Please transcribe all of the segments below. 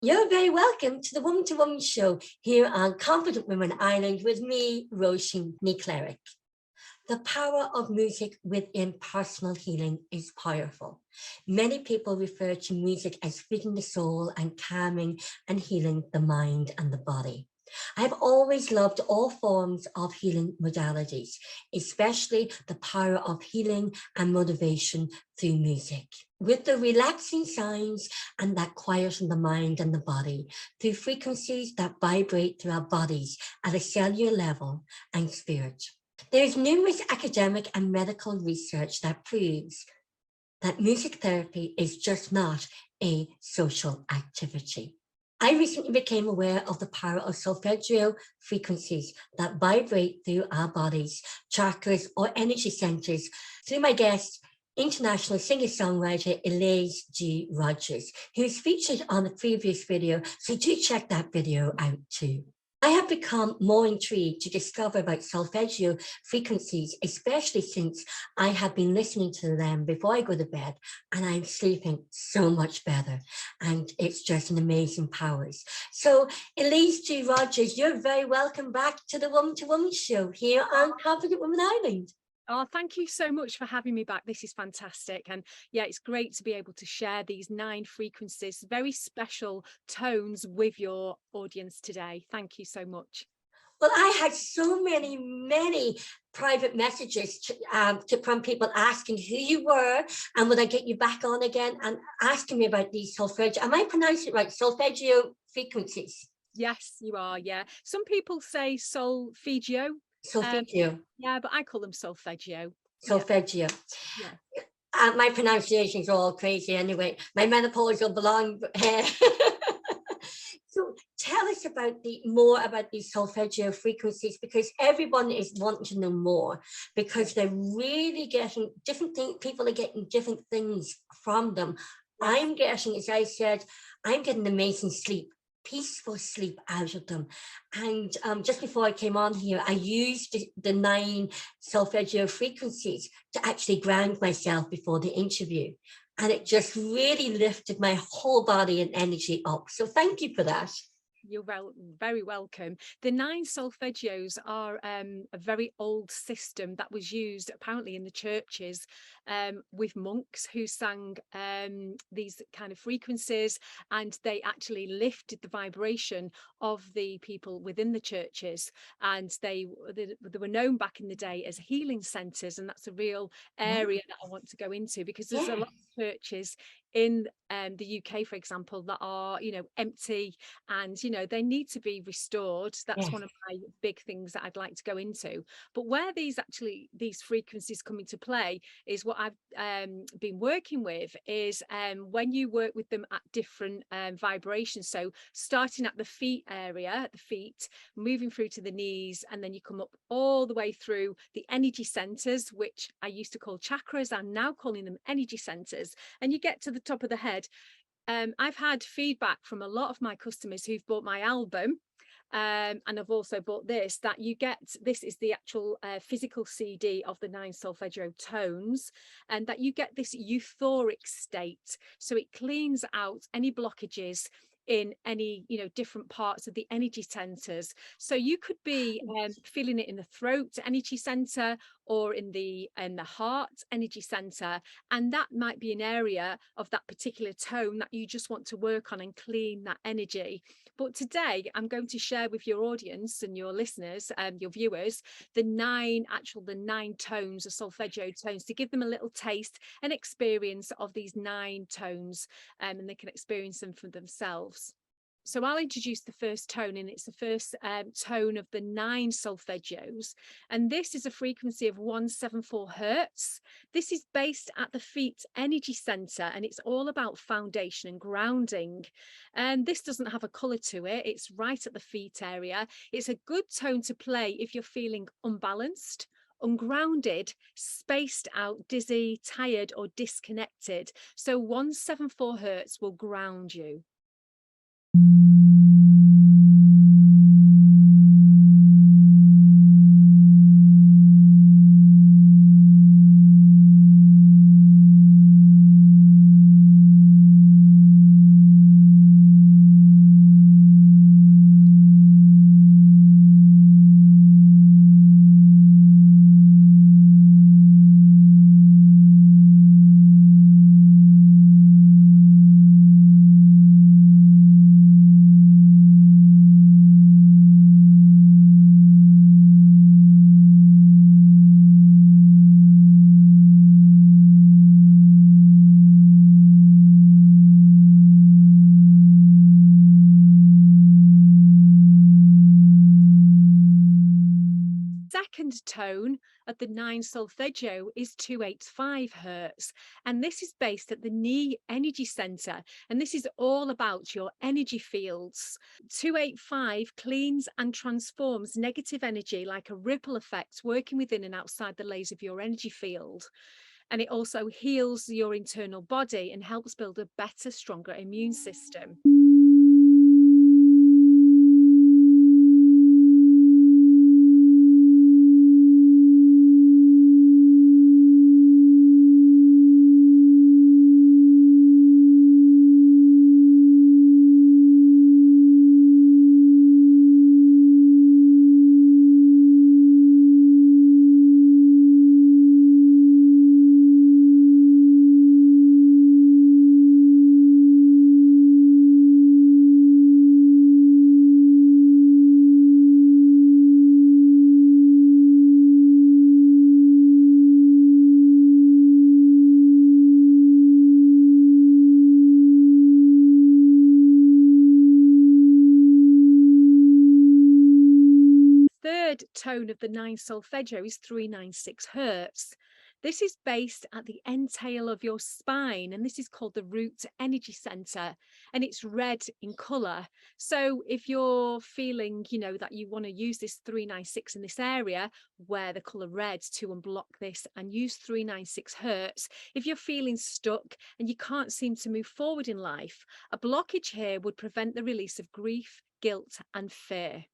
You're very welcome to the Woman to Woman show here on Confident Women Island with me, Roisin Ní Cleric. The power of music within personal healing is powerful. Many people refer to music as feeding the soul and calming and healing the mind and the body. I have always loved all forms of healing modalities, especially the power of healing and motivation through music. With the relaxing sounds and that quiet in the mind and the body, through frequencies that vibrate through our bodies at a cellular level and spirit. There is numerous academic and medical research that proves that music therapy is just not a social activity. I recently became aware of the power of solfeggio frequencies that vibrate through our bodies, chakras, or energy centers through my guest, international singer-songwriter Elyse G. Rogers, who is featured on the previous video, so do check that video out too. I have become more intrigued to discover about solfeggio frequencies, especially since I have been listening to them before I go to bed, and I'm sleeping so much better. And it's just an amazing powers. So Elyse G. Rogers, you're very welcome back to the Woman to Woman show here on Confident Women Island. Oh, thank you so much for having me back. This is fantastic. And yeah, it's great to be able to share these 9 frequencies, very special tones with your audience today. Thank you so much. Well, I had so many private messages from people asking who you were and would I get you back on again and asking me about these solfeggio. Am I pronouncing it right? Solfeggio frequencies. Yes, you are. Yeah. Some people say solfeggio. Solfeggio. Yeah, but I call them solfeggio. Solfeggio. Yeah. My pronunciations are all crazy anyway. My menopausal blonde hair. So tell us about more about these solfeggio frequencies, because everyone is wanting to know more, because they're really getting different things. People are getting different things from them. I'm getting, as I said, I'm getting amazing sleep, peaceful sleep out of them. And just before I came on here, I used the 9 solfeggio frequencies to actually ground myself before the interview. And it just really lifted my whole body and energy up. So thank you for that. You're very welcome. The 9 solfeggios are a very old system that was used apparently in the churches with monks who sang these kind of frequencies, and they actually lifted the vibration of the people within the churches, and they were known back in the day as healing centers, and that's a real area that I want to go into, because there's a lot of churches in the UK, for example, that are, you know, empty, and you know, they need to be restored. That's one of my big things that I'd like to go into. But where these frequencies come into play is what I've been working with is when you work with them at different vibrations. So starting at the feet area, at the feet, moving through to the knees, and then you come up all the way through the energy centers, which I used to call chakras. I'm now calling them energy centers, and you get to the top of the head. I've had feedback from a lot of my customers who've bought my album, and I've also bought this, that you get, this is the actual physical CD of the 9 solfeggio tones, and that you get this euphoric state. So it cleans out any blockages in any, you know, different parts of the energy centers. So you could be feeling it in the throat energy center, or in the heart energy center, and that might be an area of that particular tone that you just want to work on and clean that energy. But today I'm going to share with your audience and your listeners, your viewers, the 9 tones of solfeggio tones, to give them a little taste and experience of these 9 tones, and they can experience them for themselves. So I'll introduce the first tone, and it's the first tone of the 9 solfeggios. And this is a frequency of 174 hertz. This is based at the feet energy center, and it's all about foundation and grounding. And this doesn't have a color to it. It's right at the feet area. It's a good tone to play if you're feeling unbalanced, ungrounded, spaced out, dizzy, tired, or disconnected. So 174 hertz will ground you. Second tone of the 9 solfeggio is 285 hertz, and this is based at the knee energy center, and this is all about your energy fields. 285 cleans and transforms negative energy like a ripple effect, working within and outside the layers of your energy field. And it also heals your internal body and helps build a better, stronger immune system. Third tone of the 9 solfeggio is 396 hertz. This is based at the end tail of your spine, and this is called the root energy center, and it's red in color. So if you're feeling, that you want to use this 396 in this area, wear the color red to unblock this and use 396 hertz. If you're feeling stuck and you can't seem to move forward in life, a blockage here would prevent the release of grief, guilt, and fear.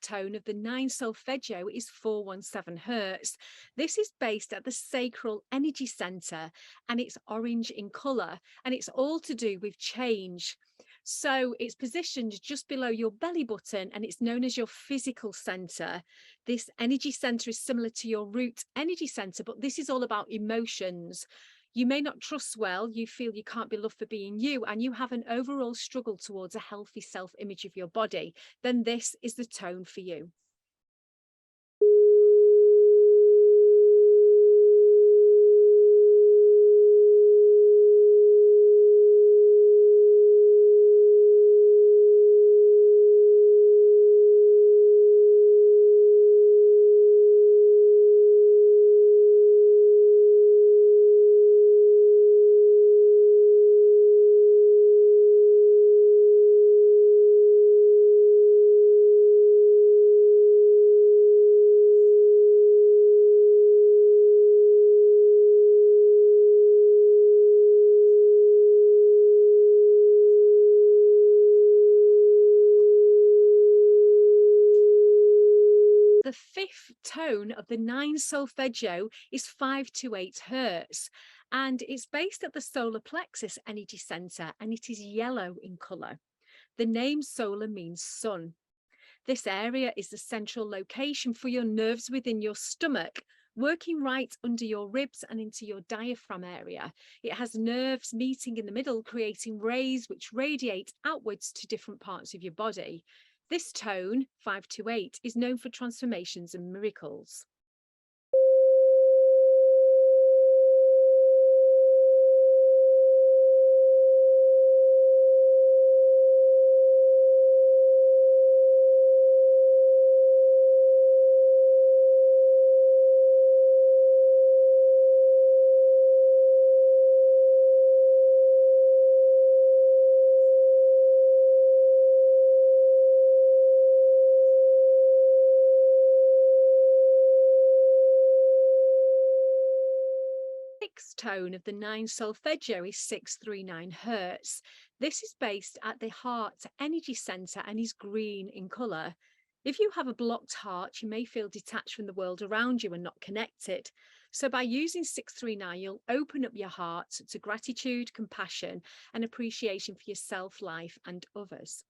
Tone of the 9 solfeggio is 417 hertz. This is based at the sacral energy center, and it's orange in color, and it's all to do with change. So it's positioned just below your belly button, and it's known as your physical center. This energy center is similar to your root energy center, but this is all about emotions. You may not trust well, you feel you can't be loved for being you, and you have an overall struggle towards a healthy self-image of your body, then this is the tone for you. The fifth tone of the 9 solfeggio is 528 hertz, and it's based at the solar plexus energy center, and it is yellow in color. The name solar means sun. This area is the central location for your nerves within your stomach, working right under your ribs and into your diaphragm area. It has nerves meeting in the middle, creating rays which radiate outwards to different parts of your body. This tone, 528, is known for transformations and miracles. Sixth tone of the 9 solfeggio is 639 hertz. This is based at the heart energy center and is green in color. If you have a blocked heart, you may feel detached from the world around you and not connected. So by using 639, you'll open up your heart to gratitude, compassion, and appreciation for yourself, life, and others.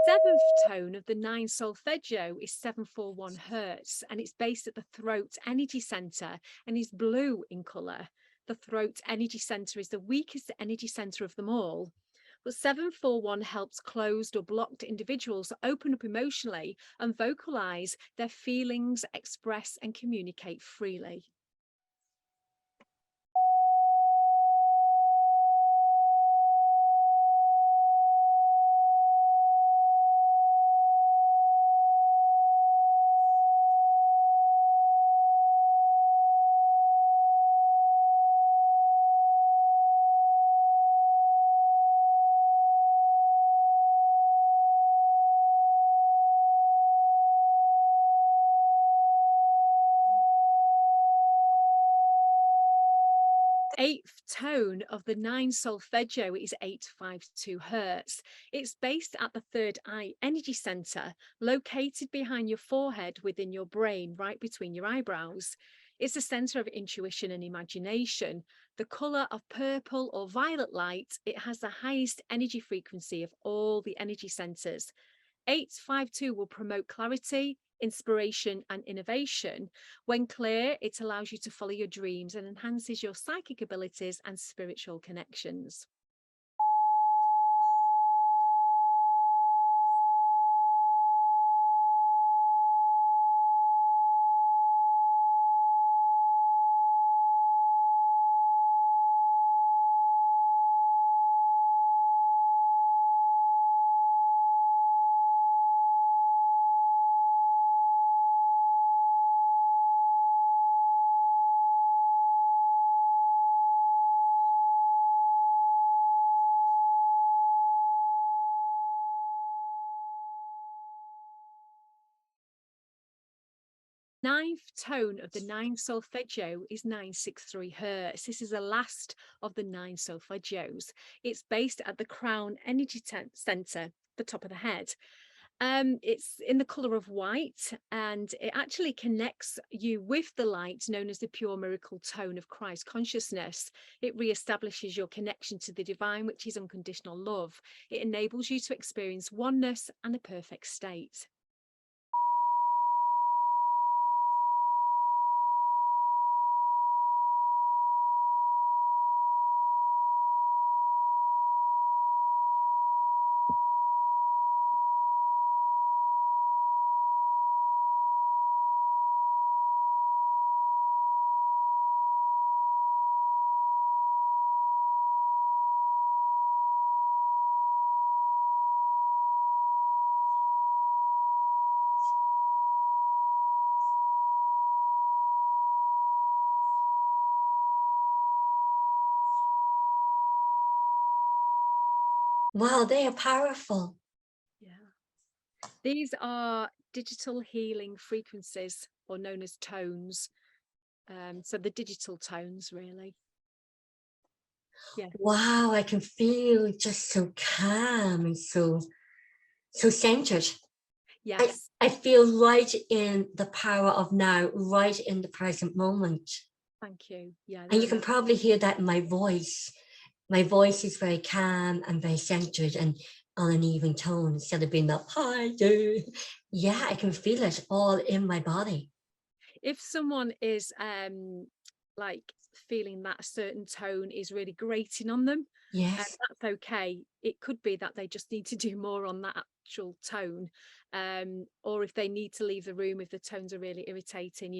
Seventh tone of the 9 solfeggio is 741 hertz, and it's based at the throat energy center and is blue in color. The throat energy center is the weakest energy center of them all. But 741 helps closed or blocked individuals open up emotionally and vocalize their feelings, express and communicate freely. Eighth tone of the 9 solfeggio is 852 hertz. It's based at the third eye energy center, located behind your forehead within your brain, right between your eyebrows. It's a center of intuition and imagination. The color of purple or violet light, it has the highest energy frequency of all the energy centers. 852 will promote clarity, inspiration and innovation. When clear, it allows you to follow your dreams and enhances your psychic abilities and spiritual connections. Ninth tone of the 9 solfeggio is 963 hertz. This is the last of the 9 solfeggios. It's based at the crown energy center, the top of the head. It's in the color of white, and it actually connects you with the light known as the pure miracle tone of Christ consciousness. It reestablishes your connection to the divine, which is unconditional love. It enables you to experience oneness and a perfect state. Wow, they are powerful. Yeah. These are digital healing frequencies, or known as tones. So the digital tones, really. Yeah. Wow, I can feel just so calm and so centered. Yes. I feel right in the power of now, right in the present moment. Thank you. Yeah. And you can probably hear that in my voice. My voice is very calm and very centered and on an even tone instead of being that hi dude. Yeah, I can feel it all in my body. If someone is like feeling that a certain tone is really grating on them, Yes. that's okay. It could be that they just need to do more on that actual tone, or if they need to leave the room if the tones are really irritating,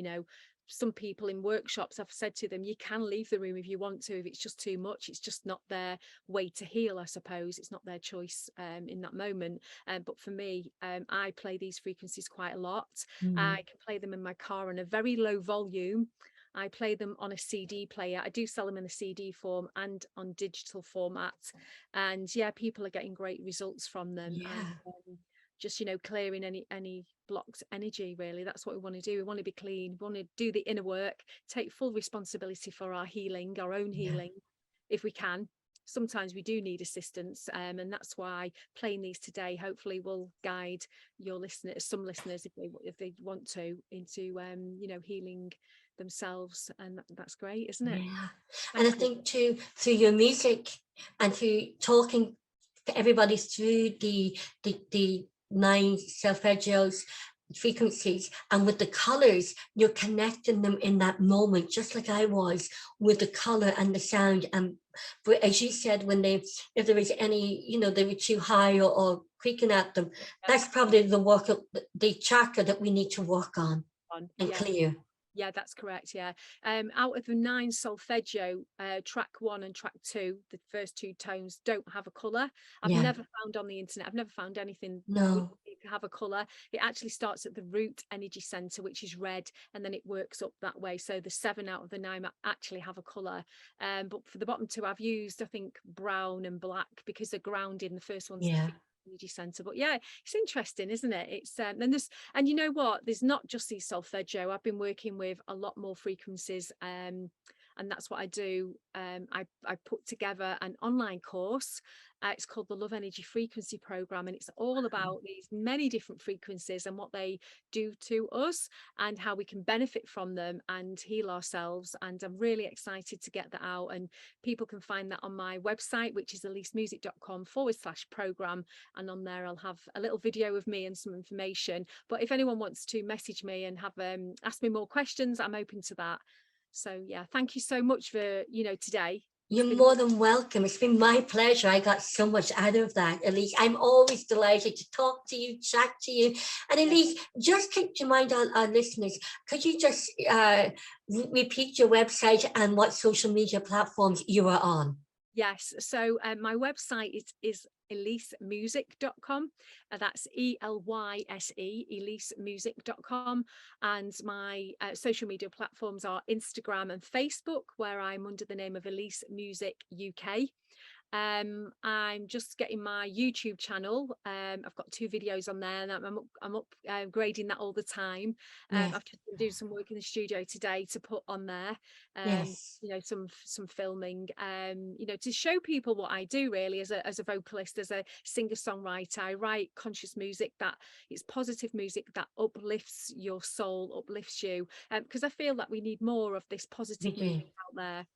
some people in workshops, I've said to them, you can leave the room if you want to, if it's just too much. It's just not their way to heal, I suppose. It's not their choice in that moment. But for me, I play these frequencies quite a lot. I can play them in my car on a very low volume. I play them on a CD player. I do sell them in a CD form and on digital format. And yeah, people are getting great results from them. Yeah. And just, you know, clearing any blocked energy, really. That's what we want to do. We want to be clean. We want to do the inner work, take full responsibility for our healing, our own healing, if we can. Sometimes we do need assistance, and that's why playing these today hopefully will guide your listeners, some listeners, if they want to, into you know, healing themselves. And that's great, isn't it? Yeah. Thank And I you. think too, through your music and through talking to everybody through the 9 solfeggios frequencies and with the colors, you're connecting them in that moment, just like I was with the color and the sound. And as you said, when they, if there was any, you know, they were too high or creaking at them, that's probably the work of the chakra that we need to work on and clear. Yeah, that's correct. Yeah. Out of the 9 solfeggio, track 1 and track 2, the first 2 tones don't have a colour. I've never found on the internet, I've never found anything would have a colour. It actually starts at the root energy centre, which is red, and then it works up that way. So the 7 out of the 9 actually have a colour. But for the bottom 2, I've used, I think, brown and black, because they're grounding. The first one's the energy center. But yeah, it's interesting, isn't it? It's and you know what, there's not just these solfeggio. I've been working with a lot more frequencies, and that's what I do. I put together an online course. It's called the Love Energy Frequency Program, and it's all about these many different frequencies and what they do to us and how we can benefit from them and heal ourselves. And I'm really excited to get that out, and people can find that on my website, which is elysemusic.com/program, and on there I'll have a little video of me and some information. But if anyone wants to message me and have ask me more questions, I'm open to that. So yeah, thank you so much for, you know, today. You're more than welcome. It's been my pleasure. I got so much out of that, Elyse. I'm always delighted to talk to you, chat to you. And Elyse, just keep to mind our listeners, could you just repeat your website and what social media platforms you are on? Yes, so my website is elysemusic.com. That's ELYSE, elysemusic.com. And my social media platforms are Instagram and Facebook, where I'm under the name of Elyse Music UK. I'm just getting my YouTube channel. I've got 2 videos on there, and I'm upgrading that all the time. I've just been doing some work in the studio today to put on there. You know, some filming. You know, to show people what I do really as a vocalist, as a singer-songwriter. I write conscious music that it's positive music that uplifts your soul, uplifts you. Because I feel that we need more of this positive music out there.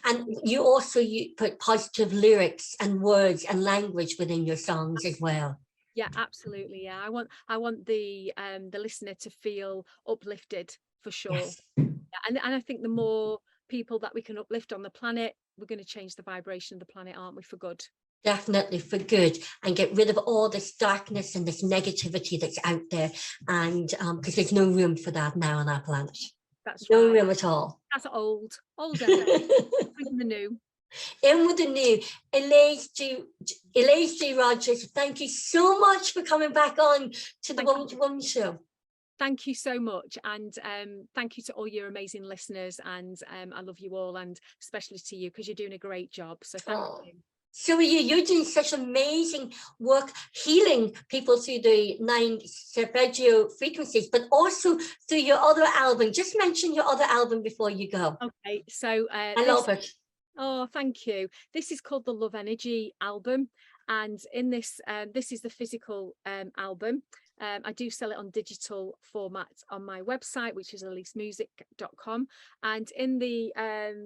And you also put positive lyrics and words and language within your songs as well. Yeah, absolutely. Yeah, I want the listener to feel uplifted, for sure. Yeah, and I think the more people that we can uplift on the planet, we're going to change the vibration of the planet, aren't we, for good? Definitely for good, and get rid of all this darkness and this negativity that's out there. And because there's no room for that now on our planet. That's no right. room at all. That's old decade. Bring the new. In with the new. Elyse G. Rogers, thank you so much for coming back on to the Woman to Woman show. Thank you so much, and thank you to all your amazing listeners, and I love you all, and especially to you, because you're doing a great job. So thank you. So are you. You're doing such amazing work healing people through the 9 solfeggio frequencies, but also through your other album. Just mention your other album before you go. Okay, so I love it. Oh, thank you. This is called the Love Energy album, and in this this is the physical album. I do sell it on digital format on my website, which is elysemusic.com, and in the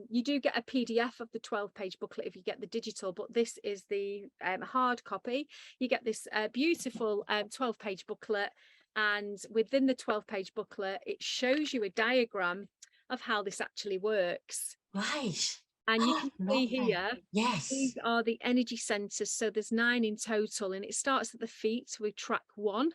you do get a PDF of the 12-page booklet if you get the digital, but this is the hard copy. You get this beautiful 12-page booklet, and within the 12-page booklet it shows you a diagram of how this actually works. Right. And you can see here, yes, these are the energy centers. So there's 9 in total, and it starts at the feet with track 1.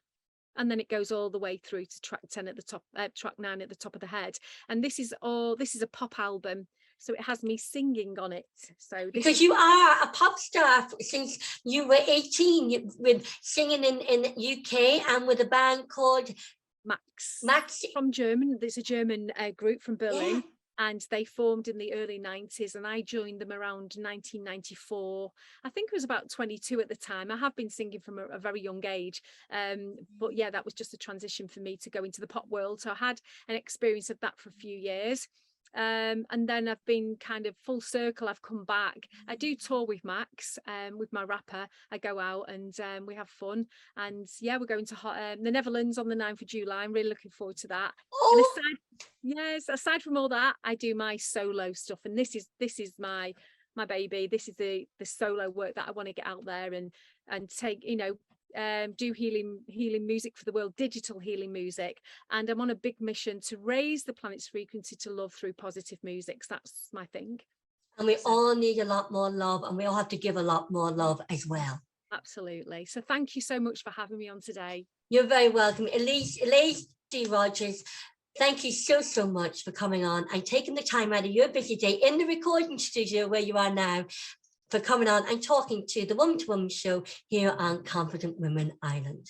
and then it goes all the way through to track 10 at the top, track 9 at the top of the head. And this is a pop album, so it has me singing on it. So because you are a pop star since you were 18, with singing in the UK and with a band called Max from German. There's a German group from Berlin. And they formed in the early 90s, and I joined them around 1994. I think I was about 22 at the time. I have been singing from a very young age. But yeah, that was just a transition for me to go into the pop world. So I had an experience of that for a few years. And then I've been kind of full circle. I've come back. I do tour with Max, with my rapper. I go out and we have fun. And yeah, we're going to the Netherlands on the 9th of July. I'm really looking forward to that. Oh. And aside from all that, I do my solo stuff, and this is my baby. This is the solo work that I want to get out there and take, do healing music for the world, digital healing music. And I'm on a big mission to raise the planet's frequency to love through positive music. So that's my thing. And we all need a lot more love, and we all have to give a lot more love as well. Absolutely. So thank you so much for having me on today. You're very welcome. Elyse D. Rogers, thank you so much for coming on and taking the time out of your busy day in the recording studio where you are now, for coming on and talking to the Woman to Woman show here on Confident Women Island.